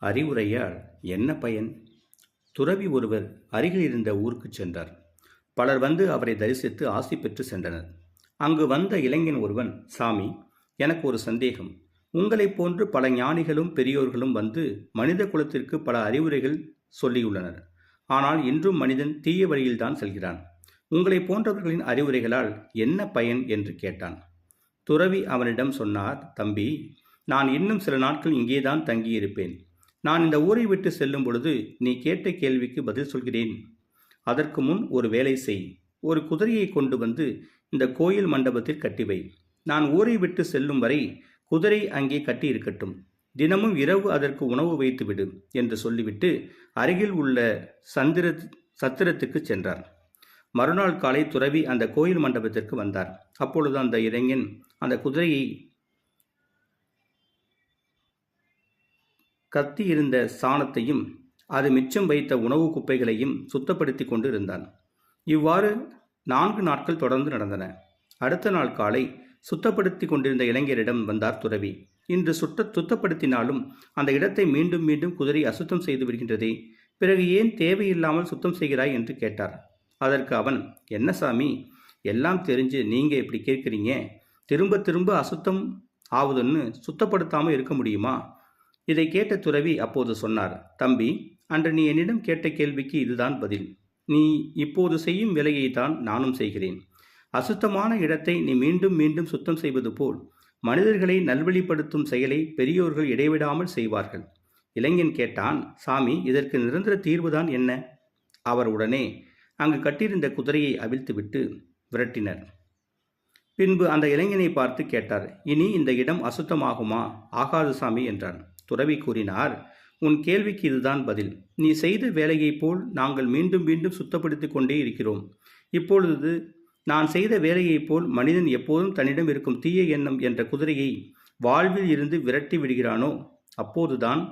அறிவுரையால் என்ன பயன்? துறவி ஒருவர் அருகில் இருந்த ஊருக்குச் சென்றார். பலர் வந்து அவரை தரிசித்து ஆசி பெற்று சென்றனர். அங்கு வந்த இளைஞன் ஒருவன், சாமி, எனக்கு ஒரு சந்தேகம். உங்களைப் போன்று பல ஞானிகளும் பெரியோர்களும் வந்து மனித குலத்திற்கு பல அறிவுரைகள் சொல்லியுள்ளனர். ஆனால் இன்றும் மனிதன் தீய வழியில்தான் செல்கிறான். உங்களைப் போன்றவர்களின் அறிவுரைகளால் என்ன பயன் என்று கேட்டான். துறவி அவனிடம் சொன்னார், தம்பி, நான் இன்னும் சில நாட்கள் இங்கேதான் தங்கியிருப்பேன். நான் இந்த ஊரை விட்டு செல்லும் பொழுது நீ கேட்ட கேள்விக்கு பதில் சொல்கிறேன். அதற்கு முன் ஒரு வேலை செய். ஒரு குதிரையை கொண்டு வந்து இந்த கோயில் மண்டபத்தில் கட்டிவை. நான் ஊரை விட்டு செல்லும் வரை குதிரை அங்கே கட்டி இருக்கட்டும். தினமும் இரவு அதற்கு உணவு வைத்துவிடு என்று சொல்லிவிட்டு அருகில் உள்ள சத்திரத்துக்கு சென்றார். மறுநாள் காலை துறவி அந்த கோயில் மண்டபத்திற்கு வந்தார். அப்பொழுது அந்த இளைஞன் அந்த குதிரையை கத்தி இருந்த சாணத்தையும் அது மிச்சம் வைத்த உணவு குப்பைகளையும் சுத்தப்படுத்தி கொண்டு இருந்தான். இவ்வாறு 4 நாட்கள் தொடர்ந்து நடந்தன. அடுத்த நாள் காலை சுத்தப்படுத்தி கொண்டிருந்த இளைஞரிடம் வந்தார் துறவி. இன்று சுத்தப்படுத்தினாலும் அந்த இடத்தை மீண்டும் மீண்டும் குதிரை அசுத்தம் செய்து விடுகின்றதே, பிறகு ஏன் தேவையில்லாமல் சுத்தம் செய்கிறாய் என்று கேட்டார். அதற்கு அவன், என்ன சாமி, எல்லாம் தெரிஞ்சு நீங்க இப்படி கேட்குறீங்க? திரும்ப திரும்ப அசுத்தம் ஆகுதுன்னு சுத்தப்படுத்தாமல் இருக்க முடியுமா? இதை கேட்ட துறவி அப்போது சொன்னார், தம்பி, அன்று நீ என்னிடம் கேட்ட கேள்விக்கு இதுதான் பதில். நீ இப்போது செய்யும் வேலையை தான் நானும் செய்கிறேன். அசுத்தமான இடத்தை நீ மீண்டும் மீண்டும் சுத்தம் செய்வது போல் மனிதர்களை நல்வழிப்படுத்தும் செயலை பெரியோர்கள் இடைவிடாமல் செய்வார்கள். இளைஞன் கேட்டான், சாமி, இதற்கு நிரந்தர தீர்வுதான் என்ன? அவர் உடனே அங்கு கட்டியிருந்த குதிரையை அவிழ்த்துவிட்டு விரட்டினர். பின்பு அந்த இளைஞனை பார்த்து கேட்டார், இனி இந்த இடம் அசுத்தமாகுமா? ஆகாது சாமி என்றான். துறவி கூறினார், உன் கேள்விக்கு இதுதான் பதில். நீ செய்த வேலையைப் போல் நாங்கள் மீண்டும் மீண்டும் சுத்தப்படுத்தி கொண்டே இருக்கிறோம். இப்பொழுது நான் செய்த வேலையைப் போல் மனிதன் எப்போதும் தன்னிடம் இருக்கும் தீய எண்ணம் என்ற குதிரையை வாழ்வில் இருந்து விரட்டி விடுகிறானோ அப்போதுதான்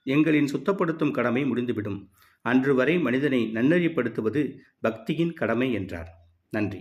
எங்களின் சுத்தப்படுத்தும் கடமை முடிந்துவிடும். அன்று வரை மனிதனை நன்னறிப்படுத்துவது பக்தியின் கடமை என்றார். நன்றி.